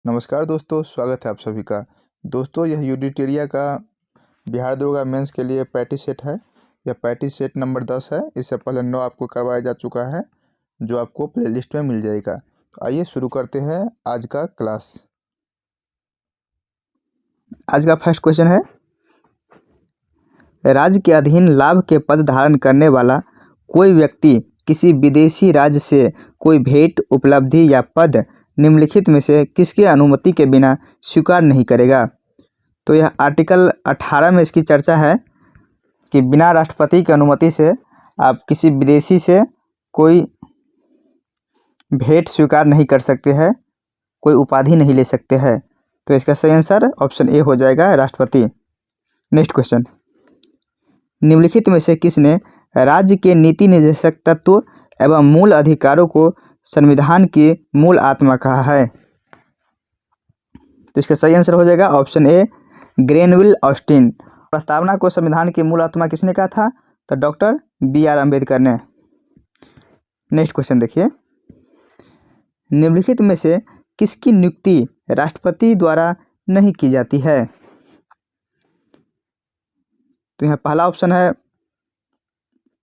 नमस्कार दोस्तों, स्वागत है आप सभी का। दोस्तों, यह यूडिटेरिया का बिहार दरोगा मेंस के लिए प्रैक्टिस सेट है। यह प्रैक्टिस सेट नंबर 10 है। इससे पहले 9 आपको करवाया जा चुका है, जो आपको प्लेलिस्ट में मिल जाएगा। तो आइए शुरू करते हैं आज का क्लास। आज का फर्स्ट क्वेश्चन है, राज्य के अधीन लाभ के पद धारण करने वाला कोई व्यक्ति किसी विदेशी राज्य से कोई भेंट, उपलब्धि या पद निम्नलिखित में से किसकी अनुमति के बिना स्वीकार नहीं करेगा। तो यह आर्टिकल 18 में इसकी चर्चा है कि बिना राष्ट्रपति की अनुमति से आप किसी विदेशी से कोई भेंट स्वीकार नहीं कर सकते हैं, कोई उपाधि नहीं ले सकते हैं। तो इसका सही आंसर ऑप्शन ए हो जाएगा, राष्ट्रपति। नेक्स्ट क्वेश्चन, निम्नलिखित में से किसने राज्य के नीति निर्देशक तत्व एवं मूल अधिकारों को संविधान की मूल आत्मा कहा है। तो इसका सही आंसर हो जाएगा ऑप्शन ए, ग्रेनविल ऑस्टिन। प्रस्तावना को संविधान की मूल आत्मा किसने कहा था? तो डॉक्टर बी.आर. अम्बेडकर ने। नेक्स्ट क्वेश्चन देखिए, निम्नलिखित में से किसकी नियुक्ति राष्ट्रपति द्वारा नहीं की जाती है। तो यहाँ पहला ऑप्शन है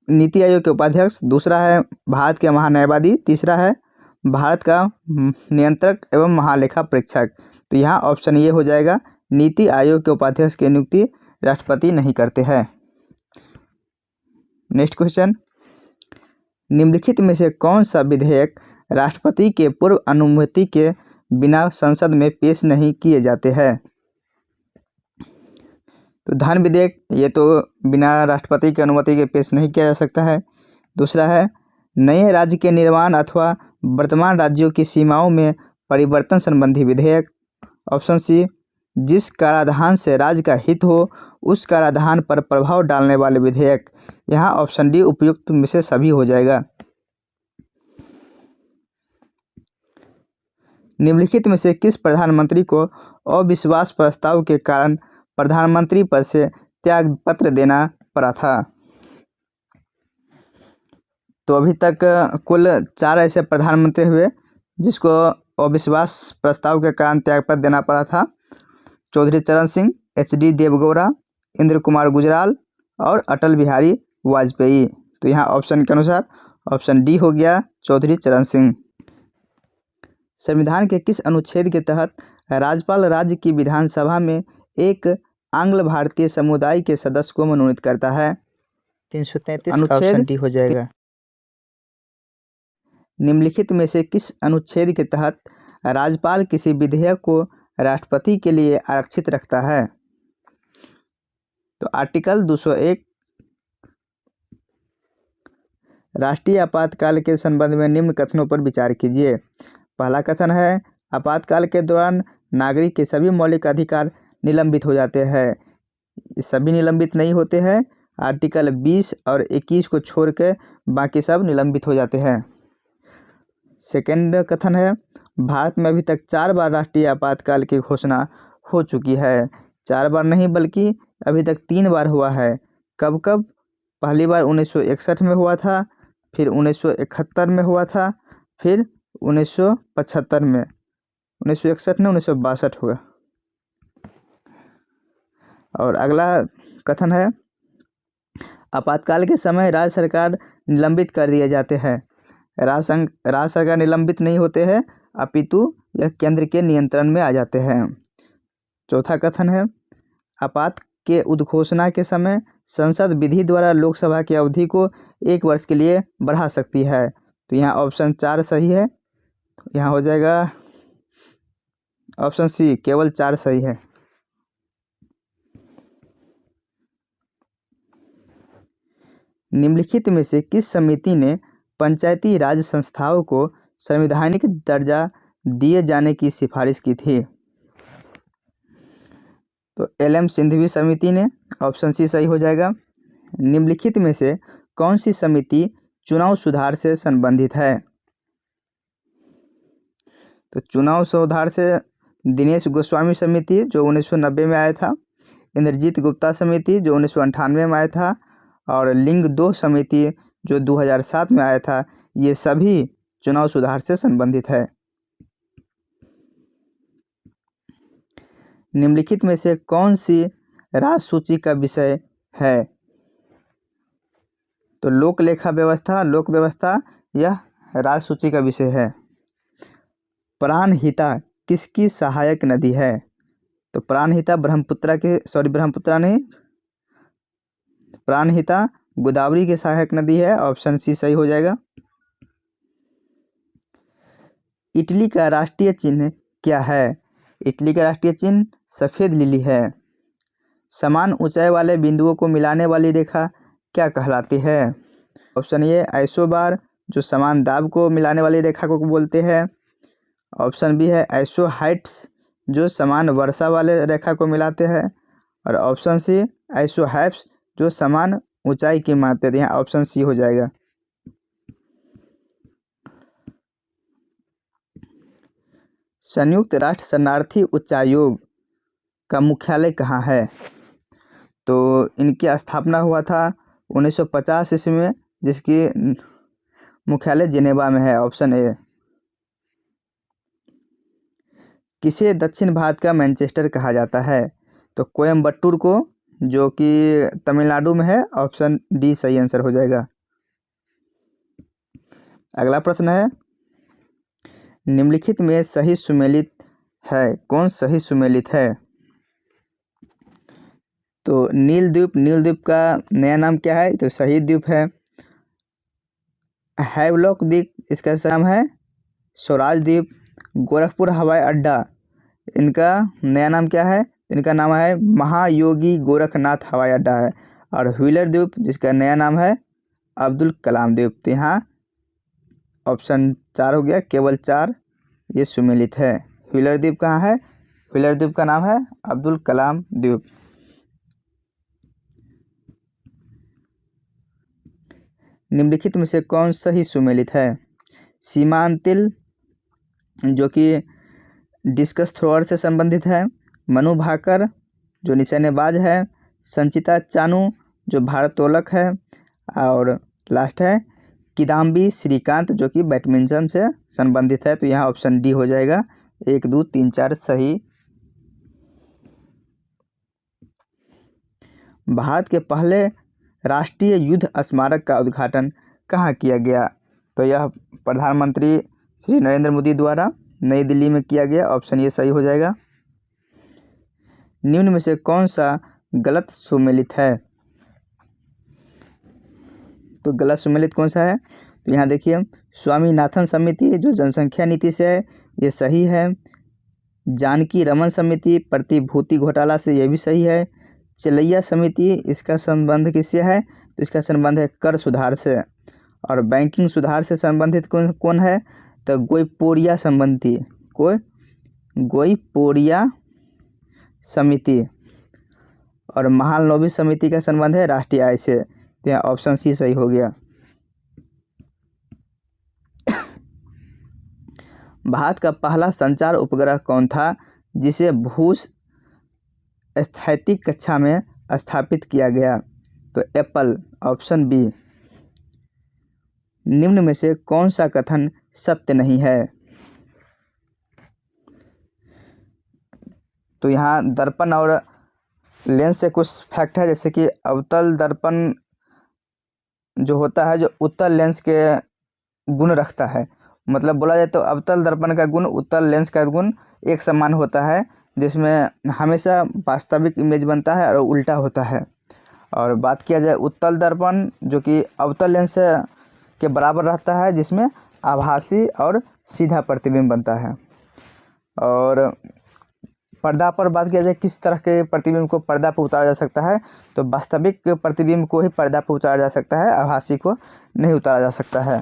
नीति आयोग के उपाध्यक्ष, दूसरा है भारत के महान्यायवादी, तीसरा है भारत का नियंत्रक एवं महालेखा परीक्षक। तो यहाँ ऑप्शन ये हो जाएगा, नीति आयोग के उपाध्यक्ष की नियुक्ति राष्ट्रपति नहीं करते हैं। नेक्स्ट क्वेश्चन, निम्नलिखित में से कौन सा विधेयक राष्ट्रपति के पूर्व अनुमति के बिना संसद में पेश नहीं किए जाते हैं। तो धन विधेयक, ये तो बिना राष्ट्रपति की अनुमति के पेश नहीं किया जा सकता है। दूसरा है नए राज्य के निर्माण अथवा वर्तमान राज्यों की सीमाओं में परिवर्तन संबंधी विधेयक। ऑप्शन सी, जिस कराधान से राज्य का हित हो उस कराधान पर प्रभाव डालने वाले विधेयक। यहाँ ऑप्शन डी उपयुक्त में से सभी हो जाएगा। निम्नलिखित में से किस प्रधानमंत्री को अविश्वास प्रस्ताव के कारण प्रधानमंत्री पद से त्याग पत्र देना पड़ा था। तो अभी तक कुल 4 ऐसे प्रधानमंत्री हुए जिसको अविश्वास प्रस्ताव के कारण त्यागपत्र देना पड़ा था। चौधरी चरण सिंह, एच.डी. देवगौड़ा, इंद्र कुमार गुजराल और अटल बिहारी वाजपेयी। तो यहाँ ऑप्शन के अनुसार ऑप्शन डी हो गया, चौधरी चरण सिंह। संविधान के किस अनुच्छेद के तहत राज्यपाल राज्य की विधानसभा में एक आंग्ल भारतीय समुदाय के सदस्य को मनोनीत करता है? 333 अनुच्छेद ऑप्शन डी हो जाएगा। निम्नलिखित में से किस अनुच्छेद के तहत राज्यपाल किसी विधेयक को राष्ट्रपति के लिए आरक्षित रखता है? तो आर्टिकल 201, राष्ट्रीय आपातकाल के संबंध में निम्न कथनों पर विचार कीजिए। पहला कथन है, आपातकाल के दौरान नागरिक के सभी मौलिक अधिकार निलंबित हो जाते हैं। सभी निलंबित नहीं होते हैं, आर्टिकल 20 और 21 को छोड़ के बाकी सब निलंबित हो जाते हैं। सेकेंड कथन है, भारत में अभी तक 4 बार राष्ट्रीय आपातकाल की घोषणा हो चुकी है। 4 बार नहीं बल्कि अभी तक 3 बार हुआ है। कब कब? पहली बार 1961 में हुआ था, फिर 1971 में हुआ था, फिर 1975 में। 1961 में 1962 हुआ। और अगला कथन है, आपातकाल के समय राज्य सरकार निलंबित कर दिए जाते हैं। राज्य सरकार निलंबित नहीं होते हैं, अपितु यह केंद्र के नियंत्रण में आ जाते हैं। चौथा कथन है, आपात के उद्घोषणा के समय संसद विधि द्वारा लोकसभा की अवधि को 1 वर्ष के लिए बढ़ा सकती है। तो यहाँ ऑप्शन 4 सही है। यहाँ हो जाएगा ऑप्शन सी, केवल 4 सही है। निम्नलिखित में से किस समिति ने पंचायती राज संस्थाओं को संवैधानिक दर्जा दिए जाने की सिफारिश की थी? तो एल.एम. सिंघवी समिति ने। ऑप्शन सी सही हो जाएगा। निम्नलिखित में से कौन सी समिति चुनाव सुधार से संबंधित है? तो चुनाव सुधार से दिनेश गोस्वामी समिति जो 1990 में आया था, इंद्रजीत गुप्ता समिति जो 1998 में आया था, और लिंग 2 समिति जो 2007 में आया था। ये सभी चुनाव सुधार से संबंधित है। निम्नलिखित में से कौन सी राज सूची का विषय है? तो लोक लेखा व्यवस्था, लोक व्यवस्था यह राज सूची का विषय है। प्राणहिता किसकी सहायक नदी है? तो प्राणहिता ब्रह्मपुत्रा नहीं, प्राणहिता गोदावरी की सहायक नदी है। ऑप्शन सी सही हो जाएगा। इटली का राष्ट्रीय चिन्ह क्या है? इटली का राष्ट्रीय चिन्ह सफेद लिली है। समान ऊंचाई वाले बिंदुओं को मिलाने वाली रेखा क्या कहलाती है? ऑप्शन ए आइसोबार, जो समान दाब को मिलाने वाली रेखा को बोलते हैं। ऑप्शन बी है आइसोहाइट्स, जो समान वर्षा वाले रेखा को मिलाते हैं। और ऑप्शन सी आइसोहाइप्स, जो समान ऊंचाई की मानते हैं। यहाँ ऑप्शन सी हो जाएगा। संयुक्त राष्ट्र शरणार्थी उच्चायोग का मुख्यालय कहाँ है? तो इनकी स्थापना हुआ था 1950 ईस्वी में, जिसकी मुख्यालय जिनेवा में है। Option A. किसे दक्षिण भारत का मैनचेस्टर कहा जाता है? तो कोयम्बटूर को, जो कि तमिलनाडु में है। ऑप्शन डी सही आंसर हो जाएगा। अगला प्रश्न है, निम्नलिखित में सही सुमेलित है। कौन सही सुमेलित है? तो नील द्वीप का नया नाम क्या है? तो सही द्वीप है। हैवलॉक द्वीप, इसका नाम है स्वराज द्वीप। गोरखपुर हवाई अड्डा, इनका नया नाम क्या है? इनका नाम है महायोगी गोरखनाथ हवाई अड्डा है। और व्हीलर द्वीप, जिसका नया नाम है अब्दुल कलाम द्वीप। तो यहाँ ऑप्शन 4 हो गया, केवल 4 ये सुमेलित है। व्हीलर द्वीप कहाँ है? व्हीलर द्वीप का नाम है अब्दुल कलाम द्वीप। निम्नलिखित में से कौन सही सुमेलित है? सीमान तिल, जो कि डिस्कस थ्रोअर से संबंधित है। मनु भाकर, जो निशानेबाज है। संचिता चानू, जो भारोत्तोलक है। और लास्ट है किदाम्बी श्रीकांत, जो कि बैडमिंटन से संबंधित है। तो यहाँ ऑप्शन डी हो जाएगा। 1 2 3 4 सही। भारत के पहले राष्ट्रीय युद्ध स्मारक का उद्घाटन कहाँ किया गया? तो यह प्रधानमंत्री श्री नरेंद्र मोदी द्वारा नई दिल्ली में किया गया। ऑप्शन ये सही हो जाएगा। निम्न में से कौन सा गलत सुमेलित है? तो गलत सुमेलित कौन सा है? तो यहाँ देखिए, स्वामीनाथन समिति, जो जनसंख्या नीति से है, ये सही है। जानकी रमन समिति प्रतिभूति घोटाला से, ये भी सही है। चलैया समिति, इसका संबंध किससे है? तो इसका संबंध है कर सुधार से। और बैंकिंग सुधार से संबंधित कौन है? तो गोइपोरिया समिति। और महालनोबिस समिति का संबंध है राष्ट्रीय आय से। तो यहाँ ऑप्शन सी सही हो गया। भारत का पहला संचार उपग्रह कौन था जिसे भू स्थैतिक कक्षा में स्थापित किया गया? तो एप्पल। Option B. निम्न में से कौन सा कथन सत्य नहीं है? तो यहाँ दर्पण और लेंस से कुछ फैक्ट है, जैसे कि अवतल दर्पण जो होता है, जो उत्तल लेंस के गुण रखता है। मतलब बोला जाए तो अवतल दर्पण का गुण उत्तल लेंस का गुण एक समान होता है, जिसमें हमेशा वास्तविक इमेज बनता है, और उल्टा होता है। और बात किया जाए उत्तल दर्पण, जो कि अवतल लेंस के बराबर रहता है, जिसमें आभासी और सीधा प्रतिबिंब बनता है। और पर्दा पर बात किया जाए किस तरह के प्रतिबिंब को पर्दा पर उतारा जा सकता है, तो वास्तविक प्रतिबिंब को ही पर्दा पर उतारा जा सकता है, आभासी को नहीं उतारा जा सकता है।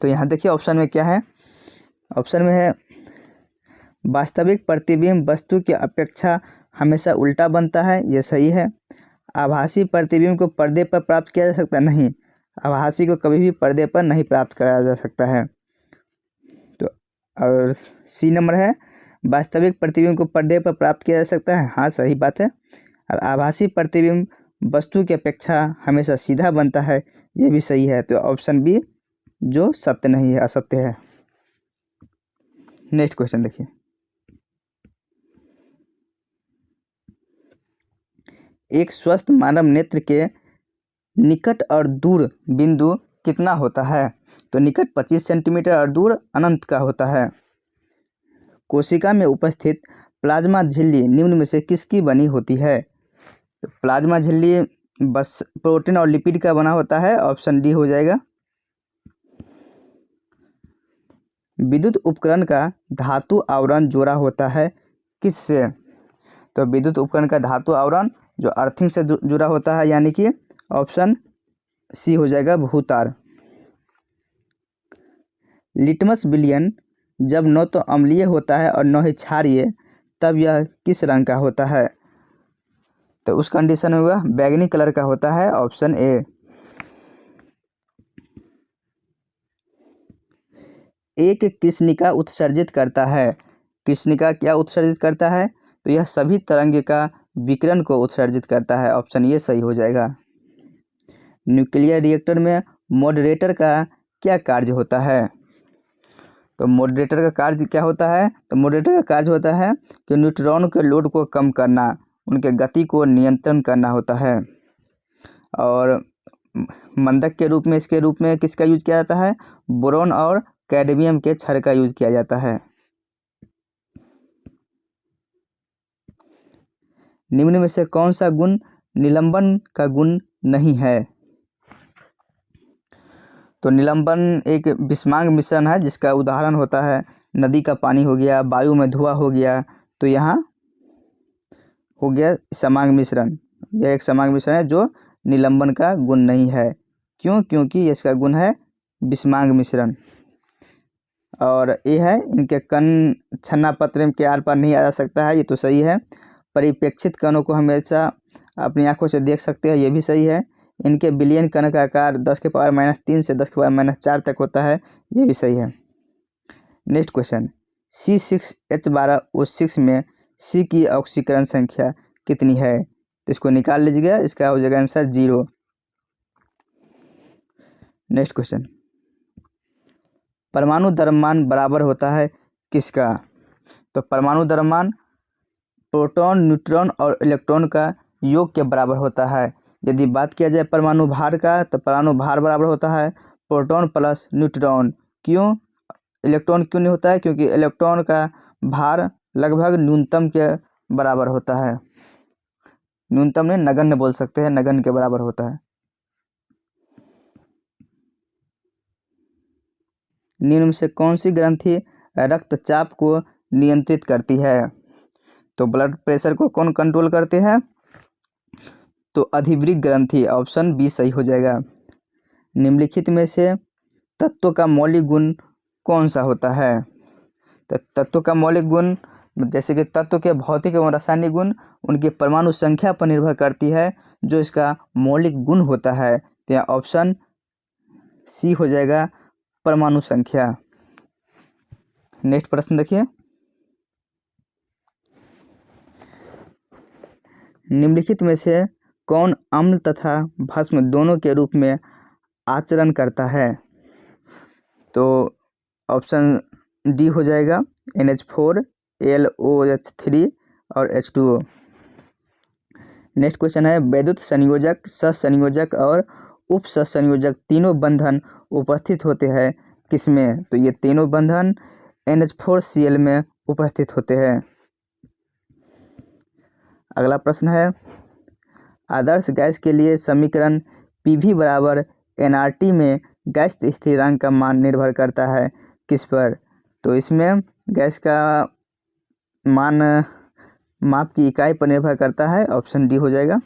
तो यहाँ देखिए ऑप्शन में क्या है? ऑप्शन में है वास्तविक प्रतिबिंब वस्तु की अपेक्षा हमेशा उल्टा बनता है, ये सही है। आभासी प्रतिबिंब को पर्दे पर प्राप्त किया जा सकता नहीं, आभासी को कभी भी पर्दे पर नहीं प्राप्त कराया जा सकता है। तो और सी नंबर है वास्तविक प्रतिबिंब को पर्दे पर प्राप्त किया जा सकता है, हाँ सही बात है। और आभासी प्रतिबिंब वस्तु की अपेक्षा हमेशा सीधा बनता है, ये भी सही है। तो ऑप्शन बी जो सत्य नहीं है, असत्य है। नेक्स्ट क्वेश्चन देखिए, एक स्वस्थ मानव नेत्र के निकट और दूर बिंदु कितना होता है? तो निकट 25 सेंटीमीटर और दूर अनंत का होता है। कोशिका में उपस्थित प्लाज्मा झिल्ली निम्न में से किसकी बनी होती है? तो प्लाज्मा झिल्ली बस प्रोटीन और लिपिड का बना होता है, ऑप्शन डी हो जाएगा। विद्युत उपकरण का धातु आवरण जोड़ा होता है किससे? तो विद्युत उपकरण का धातु आवरण जो अर्थिंग से जुड़ा होता है, यानी कि ऑप्शन सी हो जाएगा, भूतार। लिटमस विलयन जब न तो अम्लीय होता है और न ही क्षारीय, तब यह किस रंग का होता है? तो उस कंडीशन में वह बैंगनी कलर का होता है, ऑप्शन ए। एक कृष्णिका उत्सर्जित करता है। कृष्णिका क्या उत्सर्जित करता है? तो यह सभी तरंग का विकिरण को उत्सर्जित करता है, ऑप्शन ये सही हो जाएगा। न्यूक्लियर रिएक्टर में मॉडरेटर का क्या कार्य होता है? तो मॉडरेटर का कार्य क्या होता है? तो मॉडरेटर का कार्य होता है कि न्यूट्रॉन के लोड को कम करना, उनके गति को नियंत्रण करना होता है। और मंदक के रूप में, इसके रूप में किसका यूज किया जाता है? बोरॉन और कैडमियम के क्षार का यूज किया जाता है। निम्न में से कौन सा गुण निलंबन का गुण नहीं है? तो निलंबन एक विषमांग मिश्रण है, जिसका उदाहरण होता है नदी का पानी हो गया, वायु में धुआं हो गया। तो यहाँ हो गया समांग मिश्रण। यह एक समांग मिश्रण है जो निलंबन का गुण नहीं है। क्यों? क्योंकि इसका गुण है विषमांग मिश्रण। और ये है इनके कण छन्ना पत्र के आर पार नहीं आ जा सकता है, ये तो सही है। परिप्रेक्षित कणों को हमेशा अपनी आंखों से देख सकते हैं, ये भी सही है। इनके बिलियन कण का आकार 10⁻³ से 10⁻⁴ तक होता है, ये भी सही है। नेक्स्ट क्वेश्चन, C6H12O6 में C की ऑक्सीकरण संख्या कितनी है? तो इसको निकाल लीजिएगा, इसका हो जाएगा आंसर 0। नेक्स्ट क्वेश्चन, परमाणु द्रव्यमान बराबर होता है किसका? तो परमाणु द्रव्यमान प्रोटॉन, न्यूट्रॉन और इलेक्ट्रॉन का योग के बराबर होता है। यदि बात किया जाए परमाणु भार का, तो परमाणु भार बराबर होता है प्रोटॉन प्लस न्यूट्रॉन। क्यों? इलेक्ट्रॉन क्यों नहीं होता है? क्योंकि इलेक्ट्रॉन का भार लगभग न्यूनतम के बराबर होता है। न्यूनतम नहीं, नगण्य बोल सकते हैं, नगण्य के बराबर होता है। निम्न में से कौन सी ग्रंथि रक्तचाप को नियंत्रित करती है? तो ब्लड प्रेशर को कौन कंट्रोल करते हैं? तो अधिवृक्क ग्रंथि, ऑप्शन बी सही हो जाएगा। निम्नलिखित में से तत्व का मौलिक गुण कौन सा होता है? तो तत्व का मौलिक गुण, जैसे कि तत्व के भौतिक एवं रासायनिक गुण उनकी परमाणु संख्या पर निर्भर करती है, जो इसका मौलिक गुण होता है। तो यहाँ ऑप्शन सी हो जाएगा, परमाणु संख्या। नेक्स्ट प्रश्न देखिए, निम्नलिखित में से कौन अम्ल तथा भस्म दोनों के रूप में आचरण करता है? तो ऑप्शन डी हो जाएगा, NH4, LOH3 और H2O। नेक्स्ट क्वेश्चन है, वैद्युत संयोजक, सहसंयोजक और उपसहसंयोजक तीनों बंधन उपस्थित होते हैं किसमें? तो ये तीनों बंधन NH4Cl में उपस्थित होते हैं। अगला प्रश्न है, आदर्श गैस के लिए समीकरण PV बराबर nRT में गैस स्थिरांक का मान निर्भर करता है किस पर? तो इसमें गैस का मान माप की इकाई पर निर्भर करता है, ऑप्शन डी हो जाएगा।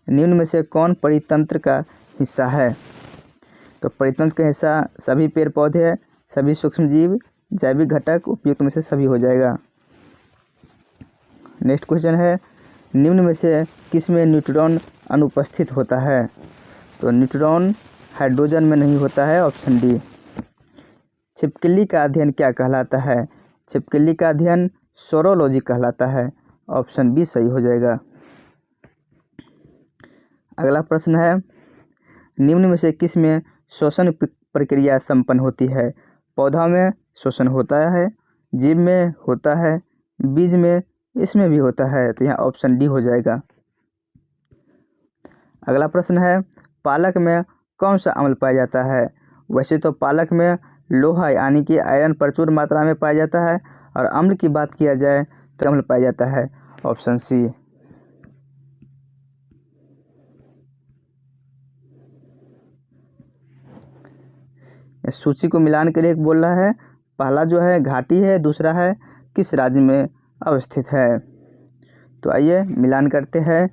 निम्न में से कौन परितंत्र का हिस्सा है? तो परितंत्र का हिस्सा सभी पेड़ पौधे, सभी सूक्ष्मजीव, जैविक घटक, उपयुक्त में से सभी हो जाएगा। नेक्स्ट क्वेश्चन है, निम्न में से किस में न्यूट्रॉन अनुपस्थित होता है? तो न्यूट्रॉन हाइड्रोजन में नहीं होता है, ऑप्शन डी। छिपकली का अध्ययन क्या कहलाता है? छिपकली का अध्ययन सोरोलॉजी कहलाता है, ऑप्शन बी सही हो जाएगा। अगला प्रश्न है, निम्न में से किस में श्वसन प्रक्रिया संपन्न होती है? पौधा में श्वसन होता है, जीव में होता है, बीज में, इसमें भी होता है। तो यहाँ ऑप्शन डी हो जाएगा। अगला प्रश्न है, पालक में कौन सा अम्ल पाया जाता है? वैसे तो पालक में लोहा यानी कि आयरन प्रचुर मात्रा में पाया जाता है, और अम्ल की बात किया जाए तो अम्ल पाया जाता है ऑप्शन सी। सूची को मिलान के लिए एक बोल रहा है, पहला जो है घाटी है, दूसरा है किस राज्य में अवस्थित है। तो आइए मिलान करते हैं।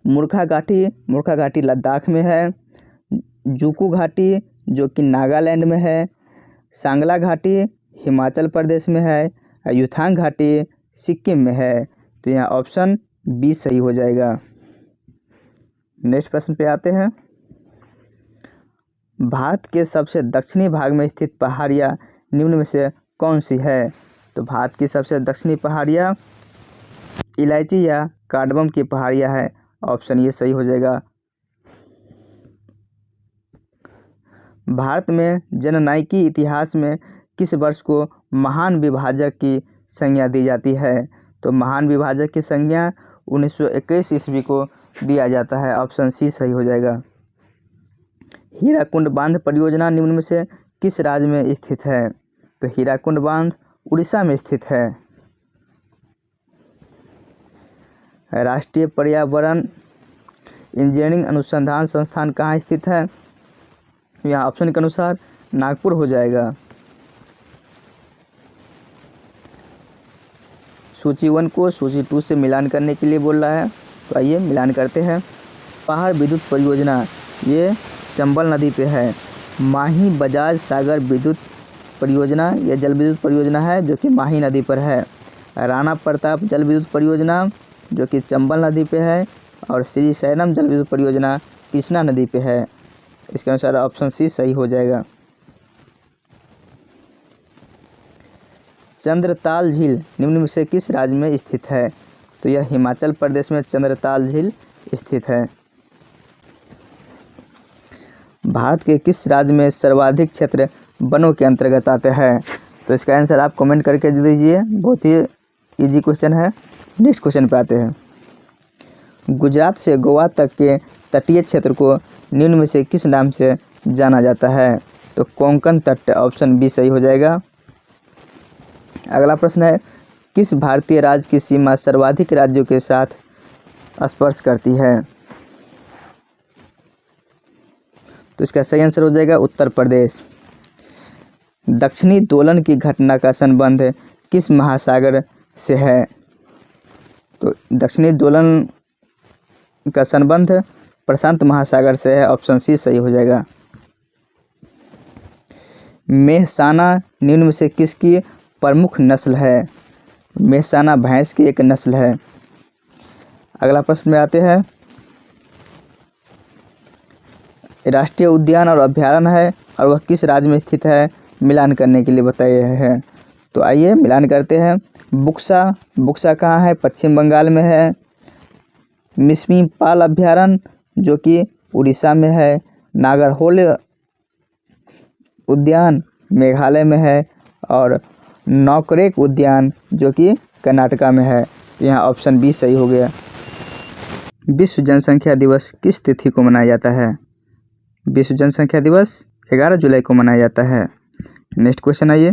मूर्खा घाटी लद्दाख में है, जुकू घाटी जो कि नागालैंड में है, सांगला घाटी हिमाचल प्रदेश में है, युथांग घाटी सिक्किम में है। तो यहाँ ऑप्शन बी सही हो जाएगा। नेक्स्ट प्रश्न पे आते हैं। भारत के सबसे दक्षिणी भाग में स्थित पहाड़ियाँ निम्न में से कौन सी है? तो भारत की सबसे दक्षिणी पहाड़ियाँ इलायची या कार्डमम की पहाड़ियाँ है, ऑप्शन ये सही हो जाएगा। भारत में जननायकी इतिहास में किस वर्ष को महान विभाजक की संज्ञा दी जाती है? तो महान विभाजक की संज्ञा 1921 ईस्वी को दिया जाता है, ऑप्शन सी सही हो जाएगा। हीराकुंड बांध परियोजना निम्न में से किस राज्य में स्थित है? तो हीराकुंड बांध उड़ीसा में स्थित है। राष्ट्रीय पर्यावरण इंजीनियरिंग अनुसंधान संस्थान कहाँ स्थित है? यहाँ ऑप्शन के अनुसार नागपुर हो जाएगा। सूची 1 को सूची 2 से मिलान करने के लिए बोल रहा है, तो आइए मिलान करते हैं। पहाड़ विद्युत परियोजना ये चंबल नदी पे है। माही बजाज सागर विद्युत परियोजना यह जल विद्युत परियोजना है जो कि माही नदी पर है। राणा प्रताप जल विद्युत परियोजना जो कि चंबल नदी पे है, और श्री सैलम जल विद्युत परियोजना कृष्णा नदी पे है। इसके अनुसार ऑप्शन सी सही हो जाएगा। चंद्रताल झील निम्न में से किस राज्य में स्थित है? तो यह हिमाचल प्रदेश में चंद्रताल झील स्थित है। भारत के किस राज्य में सर्वाधिक क्षेत्र वनों के अंतर्गत आते हैं? तो इसका आंसर आप कमेंट करके दे दीजिए, बहुत ही इजी क्वेश्चन है। नेक्स्ट क्वेश्चन पे आते हैं। गुजरात से गोवा तक के तटीय क्षेत्र को निम्न में से किस नाम से जाना जाता है? तो कोंकण तट, ऑप्शन बी सही हो जाएगा। अगला प्रश्न है, किस भारतीय राज्य की सीमा सर्वाधिक राज्यों के साथ स्पर्श करती है? तो इसका सही आंसर हो जाएगा उत्तर प्रदेश। दक्षिणी दोलन की घटना का संबंध किस महासागर से है? तो दक्षिणी दोलन का संबंध प्रशांत महासागर से है, ऑप्शन सी सही हो जाएगा। मेहसाना निम्न में से किसकी प्रमुख नस्ल है? मेहसाना भैंस की एक नस्ल है। अगला प्रश्न में आते हैं। राष्ट्रीय उद्यान और अभ्यारण्य है और वह किस राज्य में स्थित है, मिलान करने के लिए बताए हैं। तो आइए मिलान करते हैं। बुक्सा कहाँ है? पश्चिम बंगाल में है। मिसमी पाल अभ्यारण्य जो कि उड़ीसा में है। नागरहोल उद्यान मेघालय में है, और नौकरेक उद्यान जो कि कर्नाटका में है। यहाँ ऑप्शन बी सही हो गया। विश्व जनसंख्या दिवस किस तिथि को मनाया जाता है? विश्व जनसंख्या दिवस 11 जुलाई को मनाया जाता है। नेक्स्ट क्वेश्चन आइए।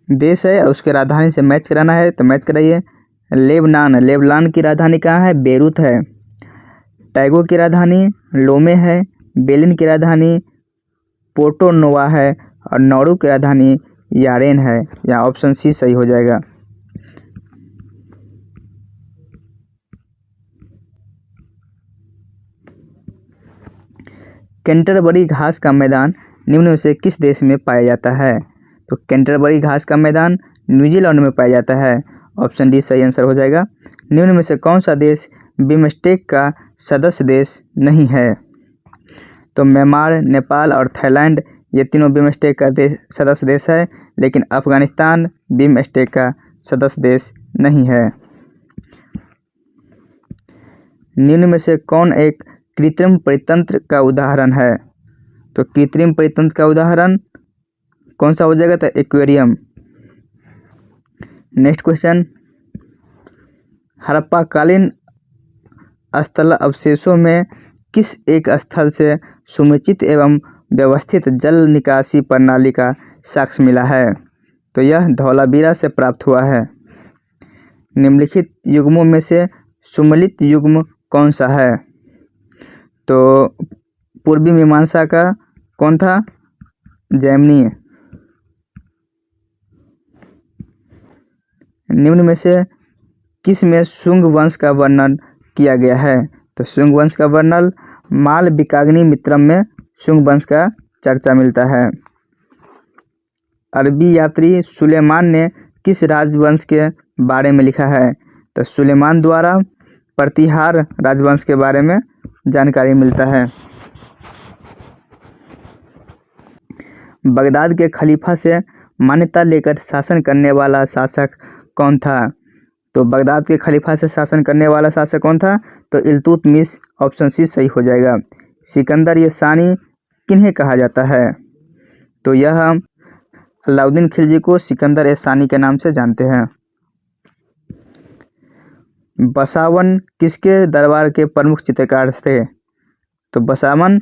देश है और उसके राजधानी से मैच कराना है, तो मैच कराइए। लेबनान की राजधानी कहाँ है? बेरूत है। टैगो की राजधानी लोमे है। बेलिन की राजधानी पोर्टो नोवा है, और नौरू की राजधानी यारेन है। यहाँ ऑप्शन सी सही हो जाएगा। कैंटरबरी घास का मैदान निम्न में से किस देश में पाया जाता है? तो कैंटरबरी घास का मैदान न्यूजीलैंड में पाया जाता है, ऑप्शन डी सही आंसर हो जाएगा। निम्न में से कौन सा देश बिमस्टेक का सदस्य देश नहीं है? तो म्यांमार, नेपाल और थाईलैंड ये तीनों बिमस्टेक का सदस्य देश है, लेकिन अफगानिस्तान बिमस्टेक का सदस्य देश नहीं है। निम्न में से कौन एक कृत्रिम परितंत्र का उदाहरण है? तो कृत्रिम परितंत्र का उदाहरण कौन सा हो जाएगा? तो एक्वेरियम। Next question. हड़प्पाकालीन स्थल अवशेषों में किस एक स्थल से समुचित एवं व्यवस्थित जल निकासी प्रणाली का साक्ष्य मिला है? तो यह धौलावीरा से प्राप्त हुआ है। निम्नलिखित युग्मों में से सुमेलित युग्म कौन सा है? तो पूर्वी मीमांसा का कौन था? जैमिनी। निम्न में से किस में शुंग वंश का वर्णन किया गया है? तो शुंग वंश का वर्णन मालविकाग्नि मित्रम में शुंग वंश का चर्चा मिलता है। अरबी यात्री सुलेमान ने किस राजवंश के बारे में लिखा है? तो सुलेमान द्वारा प्रतिहार राजवंश के बारे में जानकारी मिलता है। बगदाद के खलीफा से मान्यता लेकर शासन करने वाला शासक कौन था? तो बगदाद के खलीफा से शासन करने वाला शासक कौन था? तो इल्तुतमिश। ऑप्शन सी सही हो जाएगा। सिकंदर ये सानी किन्हें कहा जाता है? तो यह अलाउद्दीन खिलजी को सिकंदर ए सानी के नाम से जानते हैं। बसावन किसके दरबार के प्रमुख चित्रकार थे? तो बसावन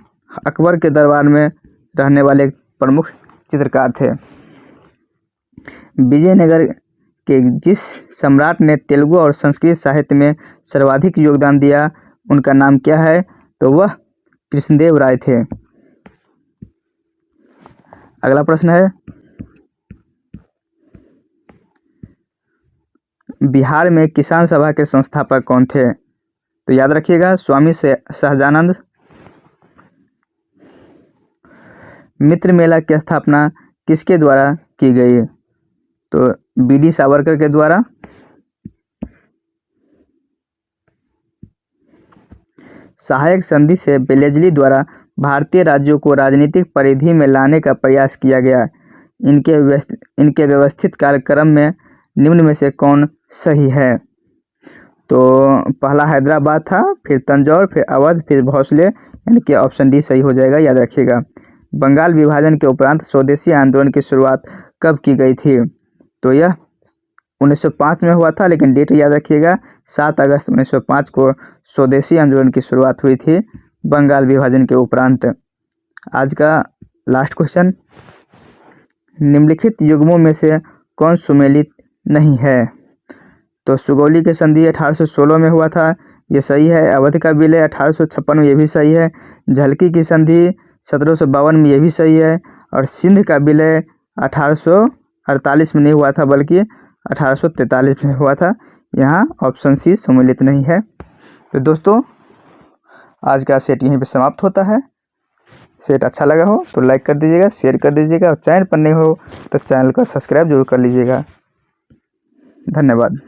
अकबर के दरबार में रहने वाले प्रमुख चित्रकार थे। विजयनगर के जिस सम्राट ने तेलुगु और संस्कृत साहित्य में सर्वाधिक योगदान दिया उनका नाम क्या है? तो वह कृष्णदेव राय थे। अगला प्रश्न है, बिहार में किसान सभा के संस्थापक कौन थे? तो याद रखिएगा, स्वामी सहजानंद। मित्र मेला की स्थापना किसके द्वारा की गई? तो बी.डी. सावरकर के द्वारा। सहायक संधि से वेलेस्ली द्वारा भारतीय राज्यों को राजनीतिक परिधि में लाने का प्रयास किया गया। इनके व्यवस्थित कार्यक्रम में निम्न में से कौन सही है? तो पहला हैदराबाद था, फिर तंजौर, फिर अवध, फिर भोसले, यानी कि ऑप्शन डी सही हो जाएगा। याद रखिएगा। बंगाल विभाजन के उपरांत स्वदेशी आंदोलन की शुरुआत कब की गई थी? तो यह 1905 में हुआ था, लेकिन डेट याद रखिएगा, 7 अगस्त 1905 को स्वदेशी आंदोलन की शुरुआत हुई थी बंगाल विभाजन के उपरांत। आज का लास्ट क्वेश्चन, निम्नलिखित युग्मों में से कौन सुमेलित नहीं है? तो सुगौली की संधि 1816 में हुआ था, ये सही है। अवध का विलय 1856 में, ये भी सही है। झलकी की संधि 1752 में, ये भी सही है। और सिंध का विलय 1848 में नहीं हुआ था, बल्कि 1843 में हुआ था। यहाँ ऑप्शन सी सम्मिलित नहीं है। तो दोस्तों, आज का सेट यहीं पे समाप्त होता है। सेट अच्छा लगा हो तो लाइक कर दीजिएगा, शेयर कर दीजिएगा, और चैनल पर नहीं हो तो चैनल को सब्सक्राइब जरूर कर लीजिएगा। धन्यवाद।